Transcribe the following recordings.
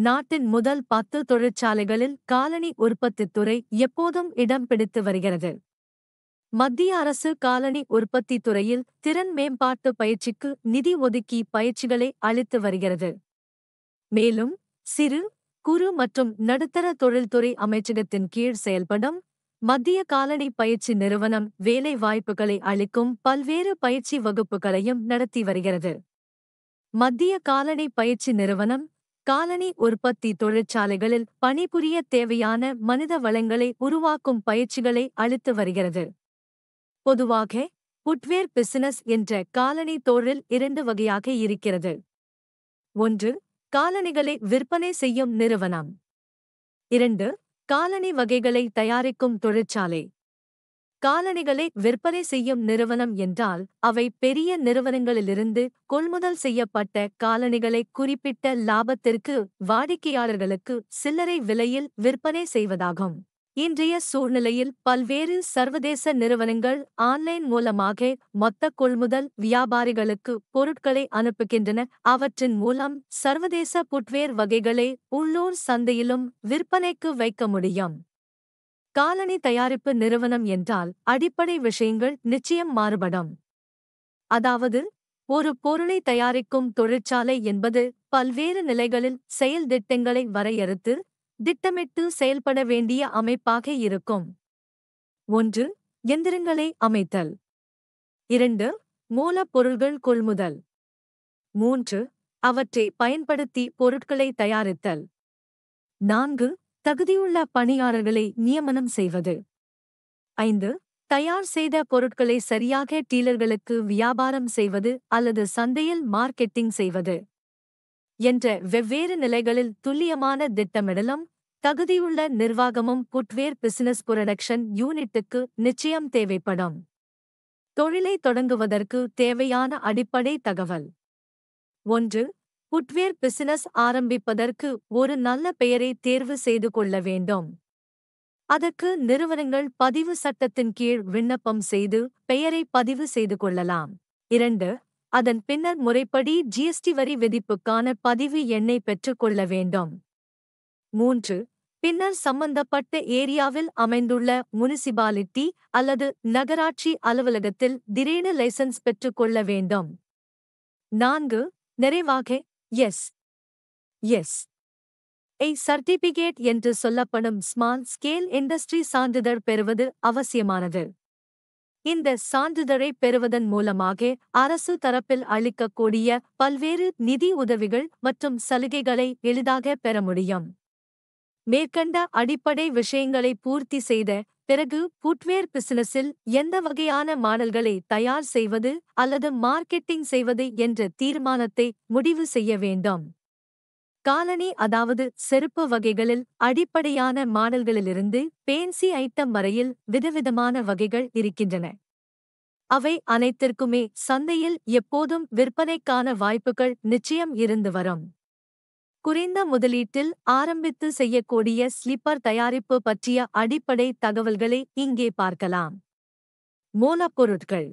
நாட்டின் முதல் 10 தொழிற்சாலைகளில் காலணி உற்பத்தித் துறை எப்போதும் இடம் பிடித்து வருகிறது. மத்திய அரசு காலணி உற்பத்தித் துறையில் திறன் மேம்பாட்டு பயிற்சிக்கு நிதி ஒதுக்கி பயிற்சிகளை அளித்து வருகிறது. மேலும் சிறு, குறு மற்றும் நடுத்தர தொழில்துறை அமைச்சகத்தின் கீழ் செயல்படும் மத்திய காலணி பயிற்சி நிறுவனம் வேலை வாய்ப்புகளை அளிக்கும் பல்வேறு பயிற்சி வகுப்புகளையும் நடத்தி வருகிறது. மத்திய காலணி பயிற்சி நிறுவனம் காலணி உற்பத்தி தொழிற்சாலைகளில் பணிபுரிய தேவையான மனித வளங்களை உருவாக்கும் பயிற்சிகளை அளித்து வருகிறது. பொதுவாக ஃபுட்வேர் பிசினஸ் என்ற காலணி தொழில் 2 வகையாக இருக்கிறது. 1. காலணிகளை விற்பனை செய்யும் நிறுவனம். 2. காலணி வகைகளை தயாரிக்கும் தொழிற்சாலை. காலணிகளை விற்பனை செய்யும் நிறுவனம் என்றால் அவை பெரிய நிறுவனங்களிலிருந்து கொள்முதல் செய்யப்பட்ட காலணிகளை குறிப்பிட்ட லாபத்திற்கு வாடிக்கையாளர்களுக்கு சில்லறை விலையில் விற்பனை செய்வதாகும். இன்றைய சூழ்நிலையில் பல்வேறு சர்வதேச நிறுவனங்கள் ஆன்லைன் மூலமாக மொத்த கொள்முதல் வியாபாரிகளுக்கு பொருட்களை அனுப்புகின்றன. அவற்றின் மூலம் சர்வதேச ஃபுட்வேர் வகைகளை உள்ளூர் சந்தையிலும் விற்பனைக்கு வைக்க முடியும். காலணி தயாரிப்பு நிறுவனம் என்றால் அடிப்படை விஷயங்கள் நிச்சயம் மாறுபடும். அதாவது ஒரு பொருளை தயாரிக்கும் தொழிற்சாலை என்பது பல்வேறு நிலைகளில் செயல் திட்டங்களை வரையறுத்து திட்டமிட்டு செயல்பட வேண்டிய அமைப்பாக இருக்கும். 1. எந்திரங்களை அமைத்தல். 2. மூலப்பொருள்கள் கொள்முதல். 3. அவற்றை பயன்படுத்தி பொருட்களை தயாரித்தல். 4. தகுதியுள்ள பணியாளர்களை நியமனம் செய்வது. 5. தயார் செய்த பொருட்களை சரியாக டீலர்களுக்கு வியாபாரம் செய்வது அல்லது சந்தையில் மார்க்கெட்டிங் செய்வது என்ற வெவ்வேறு நிலைகளில் துல்லியமான திட்டமிடலும் தகுதியுள்ள நிர்வாகமும் ஃபுட்வேர் பிசினஸ் புரொடக்ஷன் யூனிட்டுக்கு நிச்சயம் தேவைப்படும். தொழிலை தொடங்குவதற்கு தேவையான அடிப்படை தகவல். 1. ஃபுட்வேர் பிசினஸ் ஆரம்பிப்பதற்கு ஒரு நல்ல பெயரை தேர்வு செய்து கொள்ள வேண்டும். அதற்கு நிறுவனங்கள் பதிவு சட்டத்தின் கீழ் விண்ணப்பம் செய்து பெயரை பதிவு செய்து கொள்ளலாம். 2. அதன் பின்னர் முறைப்படி ஜிஎஸ்டி வரி விதிப்புக்கான பதிவு எண்ணை பெற்றுக் கொள்ள வேண்டும். 3. பின்னர் சம்பந்தப்பட்ட ஏரியாவில் அமைந்துள்ள முனிசிபாலிட்டி அல்லது நகராட்சி அலுவலகத்தில் திடீரென லைசன்ஸ் பெற்றுக் கொள்ள வேண்டும். 4. நிறைவாக எஸ். சர்டிபிகேட் என்று சொல்லப்படும் ஸ்மால் ஸ்கேல் இண்டஸ்ட்ரி சான்றிதழ் பெறுவது அவசியமானது. இந்த சான்றிதழை பெறுவதன் மூலமாக அரசு தரப்பில் அளிக்கக்கூடிய பல்வேறு நிதி உதவிகள் மற்றும் சலுகைகளை எளிதாக பெற முடியும். மேற்கண்ட அடிப்படை விஷயங்களை பூர்த்தி செய்த பிறகு ஃபுட்வேர் பிசினஸில் எந்த வகையான மாடல்களை தயார் செய்வது அல்லது மார்க்கெட்டிங் செய்வது என்ற தீர்மானத்தை முடிவு செய்ய வேண்டும். காலணி அதாவது செருப்பு வகைகளில் அடிப்படையான மாடல்களிலிருந்து பேன்சி ஐட்டம் வரையில் விதவிதமான வகைகள் இருக்கின்றன. அவை அனைத்திற்குமே சந்தையில் எப்போதும் விற்பனைக்கான வாய்ப்புகள் நிச்சயம் இருந்து வரும். குறைந்த முதலீட்டில் ஆரம்பித்து செய்யக்கூடிய ஸ்லிப்பர் தயாரிப்பு பற்றிய அடிப்படை தகவல்களை இங்கே பார்க்கலாம். மூலப்பொருட்கள்.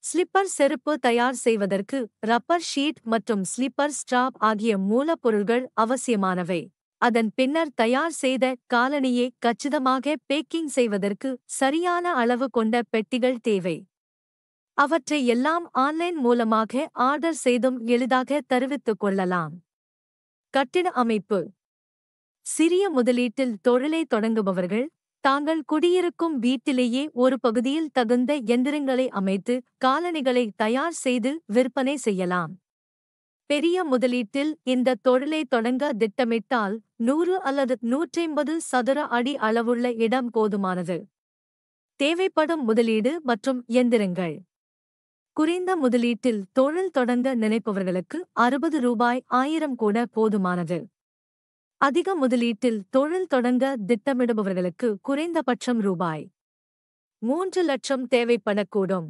ஸ்லிப்பர் செருப்பு தயார் செய்வதற்கு ரப்பர் ஷீட் மற்றும் ஸ்லிப்பர் ஸ்ட்ராப் ஆகிய மூலப்பொருள்கள் அவசியமானவை. அதன் பின்னர் தயார் செய்த காலணியை கச்சிதமாக பேக்கிங் செய்வதற்கு சரியான அளவு கொண்ட பெட்டிகள் தேவை. அவற்றை எல்லாம் ஆன்லைன் மூலமாக ஆர்டர் செய்தும் எளிதாக தருவித்துக் கொள்ளலாம். கட்டிட அமைப்பு. சிறிய முதலீட்டில் தொழிலை தொடங்குபவர்கள் தாங்கள் குடியிருக்கும் வீட்டிலேயே ஒரு பகுதியில் தகுந்த எந்திரங்களை அமைத்து காலணிகளை தயார் செய்து விற்பனை செய்யலாம். பெரிய முதலீட்டில் இந்த தொழிலை தொடங்க திட்டமிட்டால் 100 அல்லது 150 சதுர அடி அளவுள்ள இடம் போதுமானது. தேவைப்படும் முதலீடு மற்றும் எந்திரங்கள். குறைந்த முதலீட்டில் தொழில் தொடங்க நினைப்பவர்களுக்கு ₹60,000 கூட போதுமானது. அதிக முதலீட்டில் தொழில் தொடங்க திட்டமிடுபவர்களுக்கு குறைந்தபட்சம் ₹3 லட்சம் தேவைப்படக்கூடும்.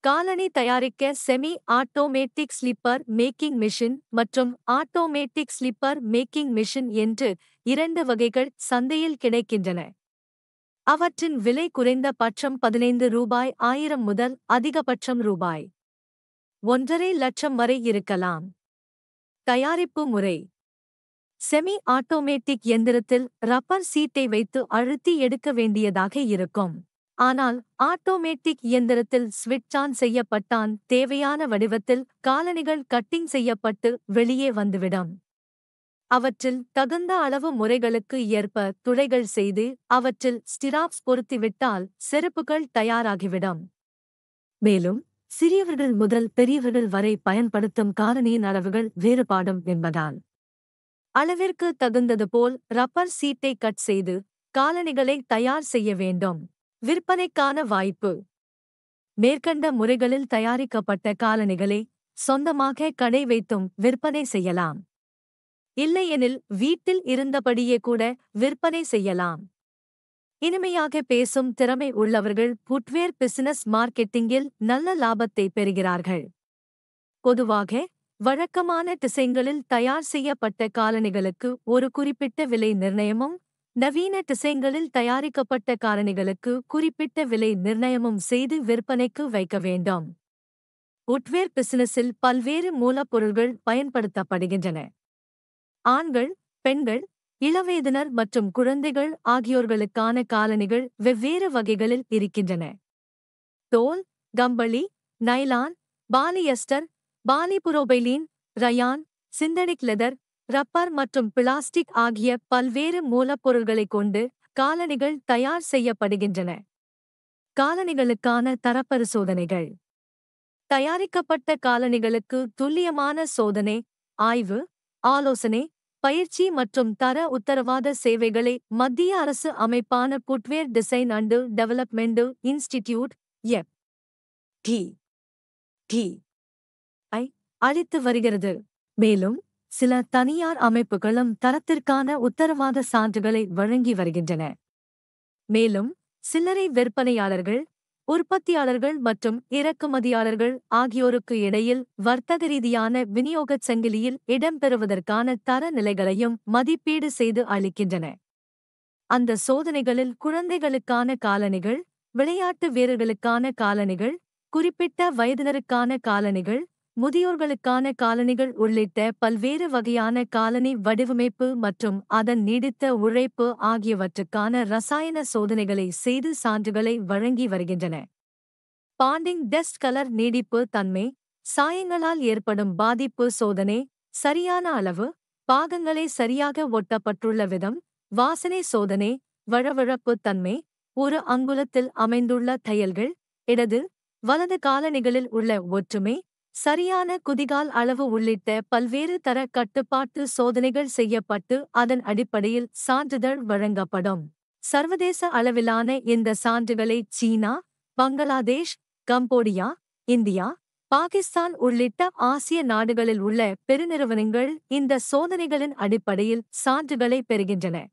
காலணி தயாரிக்க semi automatic slipper making machine மற்றும் ஆட்டோமேட்டிக் ஸ்லிப்பர் மேக்கிங் மிஷின் என்று 2 வகைகள் சந்தையில் கிடைக்கின்றன. அவற்றின் விலை குறைந்த பட்சம் ₹15,000 முதல் அதிகபட்சம் ₹1,50,000 வரை இருக்கலாம். தயாரிப்பு முறை. செமி ஆட்டோமேட்டிக் எந்திரத்தில் ரப்பர் சீட்டை வைத்து அழுத்தி எடுக்க வேண்டியதாக இருக்கும். ஆனால் ஆட்டோமேட்டிக் இயந்திரத்தில் ஸ்விட்ச் ஆன் செய்யப்பட்டான் தேவையான வடிவத்தில் காலணிகள் கட்டிங் செய்யப்பட்டு வெளியே வந்துவிடும். அவற்றில் தகுந்த அளவு முறைகளுக்கு ஏற்ப துளைகள் செய்து அவற்றில் ஸ்டிராப்ஸ் பொருத்திவிட்டால் செருப்புகள் தயாராகிவிடும். மேலும் சிறியவர்கள் முதல் பெரியவர்கள் வரை பயன்படுத்தும் காலணியின் அளவுகள் வேறுபாடும் என்பதால் அளவிற்கு தகுந்தது போல் ரப்பர் சீட்டை கட் செய்து காலணிகளை தயார் செய்ய வேண்டும். விற்பனைக்கான வாய்ப்பு. மேற்கண்ட முறைகளில் தயாரிக்கப்பட்ட காலணிகளை சொந்தமாக கடை வைத்தும் விற்பனை செய்யலாம். இல்லையெனில் வீட்டில் இருந்தபடியே கூட விற்பனை செய்யலாம். இனிமையாக பேசும் திறமை உள்ளவர்கள் ஃபுட்வேர் பிசினஸ் மார்க்கெட்டிங்கில் நல்ல லாபத்தை பெறுகிறார்கள். பொதுவாக வழக்கமான டிசைன்களில் தயார் செய்யப்பட்ட காலணிகளுக்கு ஒரு குறிப்பிட்ட விலை நிர்ணயமும் நவீன டிசைன்களில் தயாரிக்கப்பட்ட காலணிகளுக்கு குறிப்பிட்ட விலை நிர்ணயமும் செய்து விற்பனைக்கு வைக்க வேண்டும். ஃபுட்வேர் பிசினஸில் பல்வேறு மூலப்பொருள்கள் பயன்படுத்தப்படுகின்றன. ஆண்கள், பெண்கள், இளவயதினர் மற்றும் குழந்தைகள் ஆகியோர்களுக்கான காலணிகள் வெவ்வேறு வகைகளில் இருக்கின்றன. தோல், கம்பளி, nylon, polyester, polypropylene, rayon, synthetic leather, rubber மற்றும் பிளாஸ்டிக் ஆகிய பல்வேறு மூலப்பொருள்களைக் கொண்டு காலணிகள் தயார் செய்யப்படுகின்றன. காலணிகளுக்கான தரப்பரிசோதனைகள். தயாரிக்கப்பட்ட காலணிகளுக்கு துல்லியமான சோதனை, ஆய்வு, ஆலோசனை, பயிற்சி மற்றும் தர உத்தரவாத சேவைகளை மத்திய அரசு அமைப்பான footwear design and development institute FDI அளித்து வருகிறது. மேலும் சில தனியார் அமைப்புகளும் தரத்திற்கான உத்தரவாத சான்றுகளை வழங்கி வருகின்றன. மேலும் சில்லறை விற்பனையாளர்கள், உற்பத்தியாளர்கள் மற்றும் இறக்குமதியாளர்கள் ஆகியோருக்கு இடையில் வர்த்தக ரீதியான விநியோகச் சங்கிலியில் இடம்பெறுவதற்கான தர நிலைகளையும் மதிப்பீடு செய்து அளிக்கின்றன. அந்த சோதனைகளில் குழந்தைகளுக்கான காலணிகள், விளையாட்டு வீரர்களுக்கான காலணிகள், குறிப்பிட்ட வயதினருக்கான காலணிகள், முதியோர்களுக்கான காலணிகள் உள்ளிட்ட பல்வேறு வகையான காலணி வடிவமைப்பு மற்றும் அதன் நீடித்த உழைப்பு ஆகியவற்றுக்கான ரசாயன சோதனைகளை செய்து சான்றுகளை வழங்கி வருகின்றன. பாண்டிங் டெஸ்ட் கலர் நீடிப்பு தன்மை, சாயங்களால் ஏற்படும் பாதிப்பு சோதனை, சரியான அளவு, பாகங்களை சரியாக ஒட்டப்பட்டுள்ள விதம், வாசனை சோதனை, வழவழப்பு தன்மை, ஒரு அங்குலத்தில் அமைந்துள்ள தையல்கள், இடது, வலது காலணிகளில் உள்ள ஒற்றுமை, சரியான குதிகால் அளவு உள்ளிட்ட பல்வேறு தர கட்டுப்பாட்டு சோதனைகள் செய்யப்பட்டு அதன் அடிப்படையில் சான்றிதழ் வழங்கப்படும். சர்வதேச அளவிலான இந்த சான்றுகளை சீனா, பங்களாதேஷ், கம்போடியா, இந்தியா, பாகிஸ்தான் உள்ளிட்ட ஆசிய நாடுகளில் உள்ள பெருநிறுவனங்கள் இந்த சோதனைகளின் அடிப்படையில் சான்றுகளை பெறுகின்றன.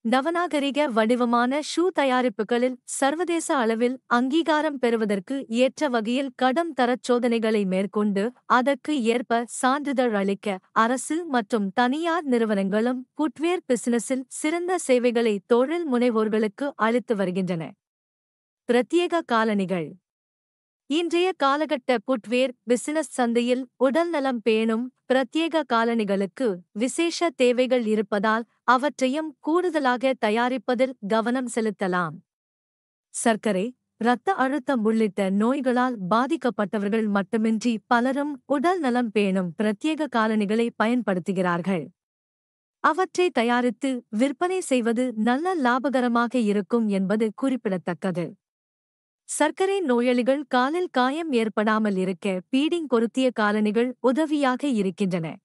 நவநாகரிக வடிவமான ஷூ தயாரிப்புகளில் சர்வதேச அளவில் அங்கீகாரம் பெறுவதற்கு ஏற்ற வகையில் கடும் தரச் சோதனைகளை மேற்கொண்டு அதற்கு ஏற்ப சான்றிதழ் அளிக்க அரசு மற்றும் தனியார் நிறுவனங்களும் ஃபுட்வேர் பிசினஸில் சிறந்த சேவைகளை தொழில் முனைவோர்களுக்கு அளித்து வருகின்றன. பிரத்யேக காலணிகள். இன்றைய காலகட்ட ஃபுட்வேர் பிசினஸ் சந்தையில் உடல்நலம் பேணும் பிரத்யேக காலணிகளுக்கு விசேஷ தேவைகள் இருப்பதால் அவற்றையும் கூடுதலாக தயாரிப்பதில் கவனம் செலுத்தலாம். சர்க்கரை, இரத்த அழுத்தம் உள்ளிட்ட நோய்களால் பாதிக்கப்பட்டவர்கள் மட்டுமின்றி பலரும் உடல் நலம் பேணும் பிரத்யேக காலணிகளை பயன்படுத்துகிறார்கள். அவற்றை தயாரித்து விற்பனை செய்வது நல்ல லாபகரமாக இருக்கும் என்பது குறிப்பிடத்தக்கது. சர்க்கரை நோயாளிகள் காலில் காயம் ஏற்படாமல் இருக்க பீடிங் பொருத்திய காலணிகள் உதவியாக இருக்கின்றன.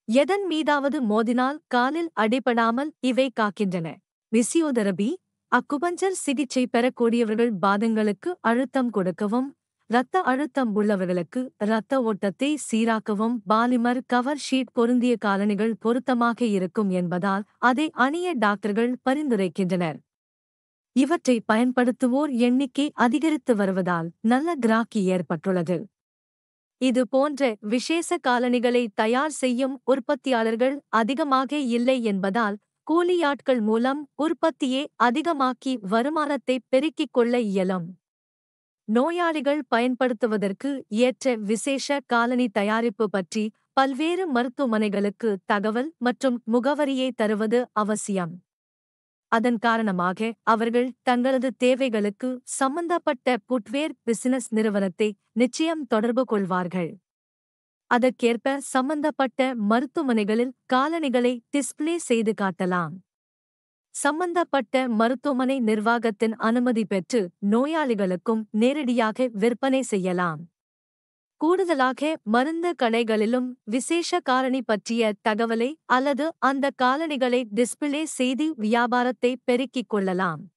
எதன் மீதாவது மோதினால் காலில் அடிபடாமல் இவை காக்கின்றன. பிசியோதெரபி, அக்குபஞ்சர் சிகிச்சை பெறக்கூடியவர்கள் பாதங்களுக்கு அழுத்தம் கொடுக்கவும், இரத்த அழுத்தம் உள்ளவர்களுக்கு இரத்த ஓட்டத்தை சீராக்கவும் பாலிமர் கவர் ஷீட் பொருந்திய காலணிகள் பொருத்தமாக இருக்கும் என்பதால் அதை அணிய டாக்டர்கள் பரிந்துரைக்கின்றனர். இவற்றை பயன்படுத்துவோர் எண்ணிக்கை அதிகரித்து வருவதால் நல்ல கிராக்கி ஏற்பட்டுள்ளது. இது போன்ற விசேஷ காலணிகளை தயார் செய்யும் உற்பத்தியாளர்கள் அதிகமாக இல்லை என்பதால் கூலியாட்கள் மூலம் உற்பத்தியை அதிகமாக்கி வருமானத்தை பெருக்கிக் கொள்ள இயலும். நோயாளிகள் பயன்படுத்துவதற்கு ஏற்ற விசேஷ காலணி தயாரிப்பு பற்றி பல்வேறு மருத்துவமனைகளுக்கு தகவல் மற்றும் முகவரியை தருவது அவசியம். அதன் காரணமாக அவர்கள் தங்களது தேவைகளுக்கு சம்பந்தப்பட்ட புட்வேர் பிசினஸ் நிறுவனத்தை நிச்சயம் தொடர்பு கொள்வார்கள். அதற்கேற்ப சம்பந்தப்பட்ட மருத்துவமனைகளில் காலணிகளை டிஸ்ப்ளே செய்து காட்டலாம். சம்பந்தப்பட்ட மருத்துவமனை நிர்வாகத்தின் அனுமதி பெற்று நோயாளிகளுக்கும் நேரடியாக விற்பனை செய்யலாம். கூடுதலாக மருந்து கடைகளிலும் விசேஷ காலணி பற்றிய தகவலை அல்லது அந்த காலணிகளை டிஸ்பிளே செய்து வியாபாரத்தை பெருக்கிக் கொள்ளலாம்.